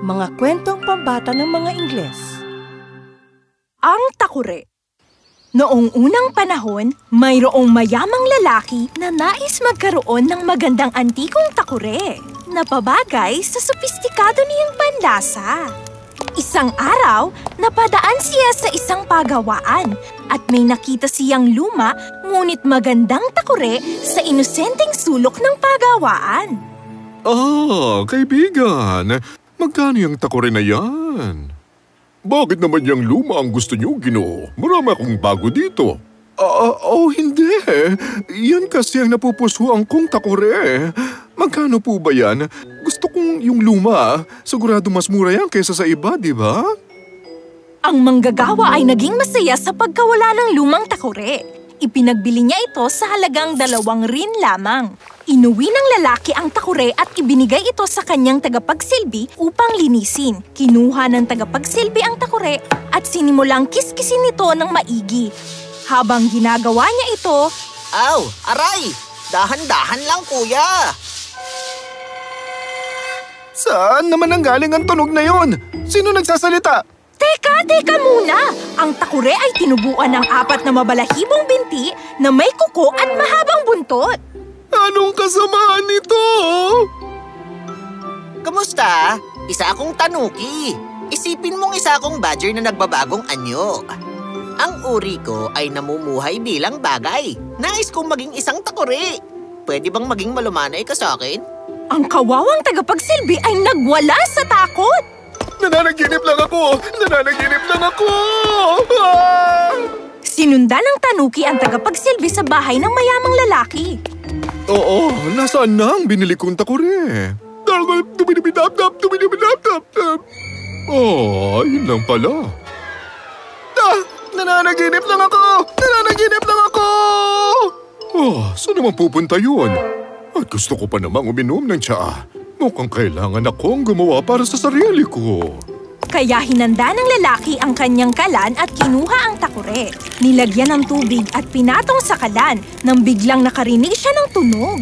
Mga kwentong pambata ng mga Ingles. Ang takure. Noong unang panahon, mayroong mayamang lalaki na nais magkaroon ng magandang antikong takure na pabagay sa sopistikado niyang panlasa. Isang araw, napadaan siya sa isang pagawaan at may nakita siyang luma ngunit magandang takure sa inosenteng sulok ng pagawaan. Kaibigan, magkano yung takore na yan? Bakit naman yung luma ang gusto niyo, Ginoo? Marami akong bago dito. Hindi. Yan kasi ang napupusuan kong takore. Magkano po ba yan? Gusto kong yung luma. Sigurado mas mura yan kaysa sa iba, di ba? Ang manggagawa ay naging masaya sa pagkawala ng lumang takore. Ipinagbili niya ito sa halagang 2 rin lamang. Inuwi ng lalaki ang takore at ibinigay ito sa kanyang tagapagsilbi upang linisin. Kinuha ng tagapagsilbi ang takore at sinimulang kiskisin ito ng maigi. Habang ginagawa niya ito, Aw! Aray! Dahan-dahan lang, kuya! Saan naman ang galing ang tunog na yon? Sino nagsasalita? Teka muna! Ang takure ay tinubuan ng 4 na mabalahibong binti na may kuko at mahabang buntot. Anong kasamaan nito? Kamusta? Isa akong tanuki. Isipin mong isa akong badger na nagbabagong anyo. Ang uri ko ay namumuhay bilang bagay. Nais kong maging isang takore. Pwede bang maging malumanay ka sa akin? Ang kawawang tagapagsilbi ay nagwala sa takot. Nananaginip lang ako! Nananaginip lang ako! Ah! Sinundan ng tanuki ang tagapagsilbi sa bahay ng mayamang lalaki. Oo, nasaan na ang binili kong takore? Yun lang pala. Nananaginip lang ako! Nananaginip lang ako! Saan naman pupunta yun? At gusto ko pa namang uminom ng tsaa. Mukhang kailangan akong gumawa para sa sarili ko. Kaya hinanda ng lalaki ang kanyang kalan at kinuha ang takure. Nilagyan ng tubig at pinatong sa kalan nang biglang nakarinig siya ng tunog.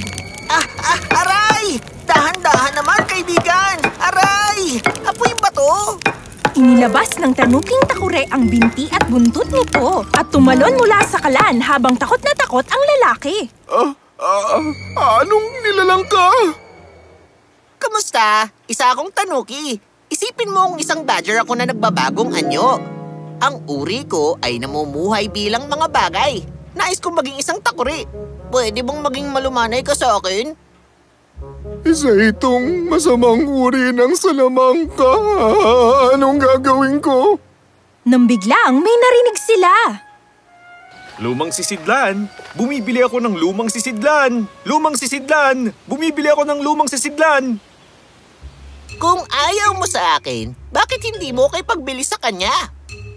Aray! Dahan-dahan naman, kaibigan! Aray! Apoy ba to? Inilabas ng tanuking takure ang binti at buntot nito at tumalon mula sa kalan habang takot na takot ang lalaki. Anong nilalang ka? Kamusta? Isa akong tanuki. Isipin mong isang badger ako na nagbabagong anyo. Ang uri ko ay namumuhay bilang mga bagay. Nais kong maging isang takuri. Pwede bang maging malumanay ka sa akin? Isa itong masamang uri ng salamangka. Anong gagawin ko? Nang biglang may narinig sila. Lumang sisidlan! Bumibili ako ng lumang sisidlan! Lumang sisidlan! Bumibili ako ng lumang sisidlan! Kung ayaw mo sa akin, bakit hindi mo kay pagbili sa kanya?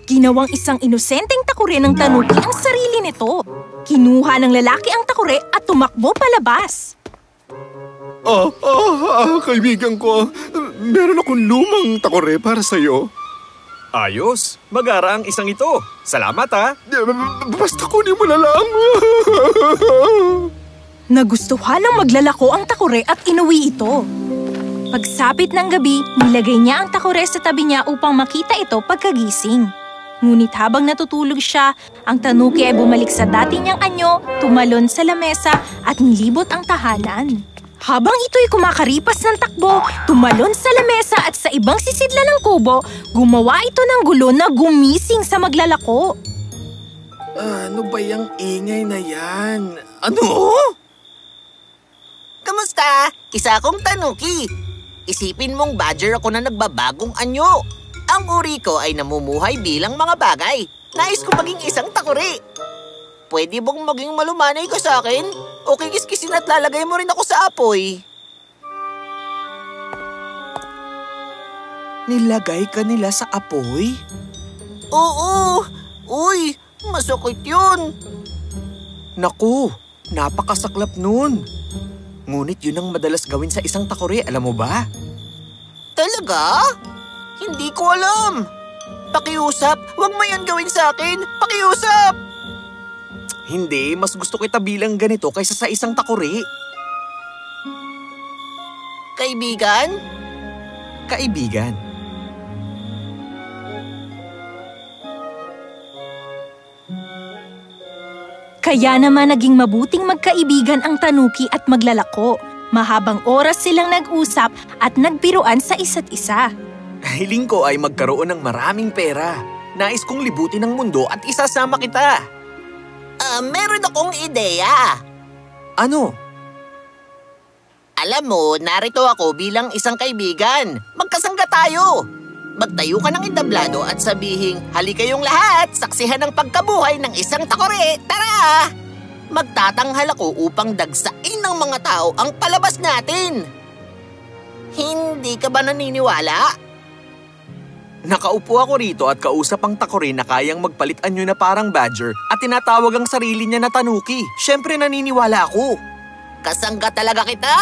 Ginawang isang inosenteng takure ng tanuki ang sarili nito. Kinuha ng lalaki ang takure at tumakbo palabas. Kaibigan ko, meron akong lumang takore para sa'yo. Ayos! Mag-ara ang isang ito. Salamat ha! Basta kunin mo na lang. Nagustuhan ng maglalako ang takure at inuwi ito. Pagsapit ng gabi, nilagay niya ang takure sa tabi niya upang makita ito pagkagising. Ngunit habang natutulog siya, ang tanuki ay bumalik sa dati niyang anyo, tumalon sa lamesa at nilibot ang tahanan. Habang ito'y kumakaripas ng takbo, tumalon sa lamesa at sa ibang sisidla ng kubo, gumawa ito ng gulo na gumising sa maglalako. Ano ba yung ingay na yan? Ano? Kamusta? Isa akong tanuki. Isipin mong badger ako na nagbabagong anyo. Ang uri ko ay namumuhay bilang mga bagay. Nais ko maging isang takuri. Pwede bang maging malumanay ka sa akin? O kikiskisin at lalagay mo rin ako sa apoy? Nilagay ka nila sa apoy? Oo! Uy! Masakit yun! Naku! Napakasaklap nun! Ngunit yun ang madalas gawin sa isang takore, alam mo ba? Talaga? Hindi ko alam! Pakiusap! Huwag mo yan gawin sa akin! Pakiusap! Hindi, mas gusto kita bilang ganito kaysa sa isang takore. Kaibigan? Kaibigan. Kaya naman naging mabuting magkaibigan ang tanuki at maglalako. Mahabang oras silang nag-usap at nagbiruan sa isa't isa. Hiling ko ay magkaroon ng maraming pera. Nais kong libutin ang mundo at isasama kita. Meron akong ideya. Ano? Alam mo, narito ako bilang isang kaibigan. Magkasangga tayo. Magtayo ka ng entablado at sabihing, hali kayong lahat, saksihan ang pagkabuhay ng isang takore. Tara! Magtatanghal ako upang dagsain ng mga tao ang palabas natin. Hindi ka ba naniniwala? Nakaupo ako rito at kausap ang takore na kayang magpalit anyo na parang badger at tinatawag ang sarili niya na tanuki. Siyempre naniniwala ako. Kasangga talaga kita?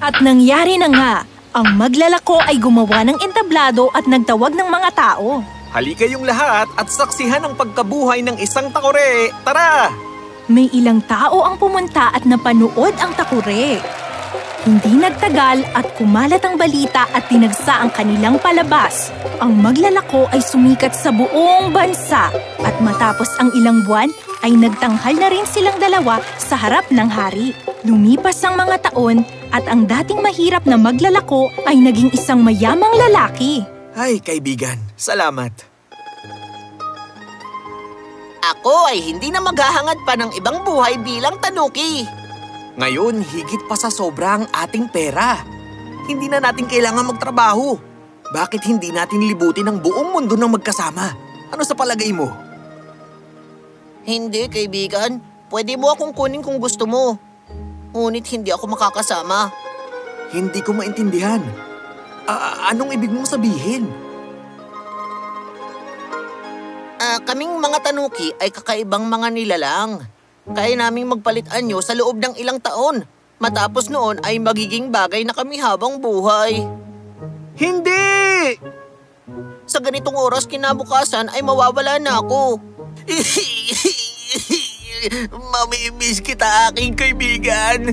At nangyari na nga, ang maglalako ay gumawa ng entablado at nagtawag ng mga tao. Hali kayong lahat at saksihan ang pagkabuhay ng isang takore. Tara! May ilang tao ang pumunta at napanood ang takore. Hindi nagtagal at kumalat ang balita at tinagsa ang kanilang palabas. Ang maglalako ay sumikat sa buong bansa at matapos ang ilang buwan ay nagtanghal na rin silang dalawa sa harap ng hari. Lumipas ang mga taon at ang dating mahirap na maglalako ay naging isang mayamang lalaki. Ay, kaibigan, salamat. Ako ay hindi na maghahangad pa ng ibang buhay bilang tanuki. Ngayon, higit pa sa sobra ang ating pera. Hindi na natin kailangan magtrabaho. Bakit hindi natin libutin ang buong mundo ng magkasama? Ano sa palagay mo? Hindi, kaibigan. Pwede mo akong kunin kung gusto mo. Ngunit hindi ako makakasama. Hindi ko maintindihan. Anong ibig mong sabihin? Kaming mga tanuki ay kakaibang mga nilalang. Kaya naming magpalit anyo sa loob ng ilang taon. Matapos noon ay magiging bagay na kami habang buhay. Hindi! Sa ganitong oras kinabukasan ay mawawala na ako. Mamimiss kita, aking kaibigan.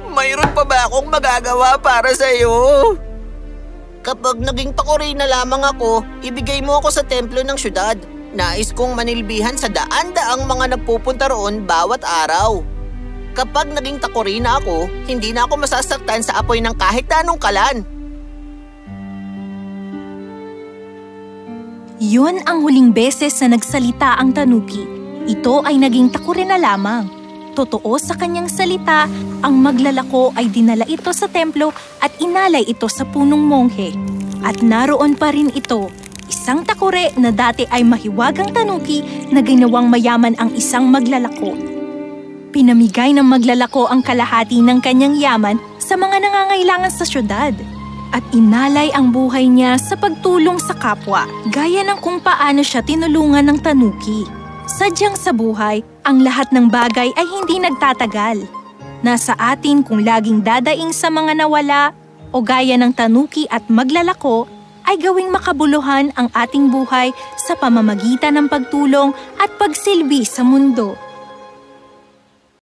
Mayroon pa ba akong magagawa para sa'yo? Kapag naging takore na lamang ako, ibigay mo ako sa templo ng syudad. Nais kong manilbihan sa daan-daang mga nagpupunta roon bawat araw. Kapag naging takore na ako, hindi na ako masasaktan sa apoy ng kahit anong kalan. Yun ang huling beses na nagsalita ang tanuki. Ito ay naging takore na lamang. Totoo sa kanyang salita, ang maglalako ay dinala ito sa templo at inalay ito sa punong monghe. At naroon pa rin ito, isang takore na dati ay mahiwagang tanuki na ginawang mayaman ang isang maglalako. Pinamigay ng maglalako ang kalahati ng kanyang yaman sa mga nangangailangan sa syudad. At inalay ang buhay niya sa pagtulong sa kapwa, gaya ng kung paano siya tinulungan ng tanuki. Sadyang sa buhay, ang lahat ng bagay ay hindi nagtatagal. Nasa atin kung laging dadaing sa mga nawala o gaya ng tanuki at maglalako, ay gawing makabuluhan ang ating buhay sa pamamagitan ng pagtulong at pagsilbi sa mundo.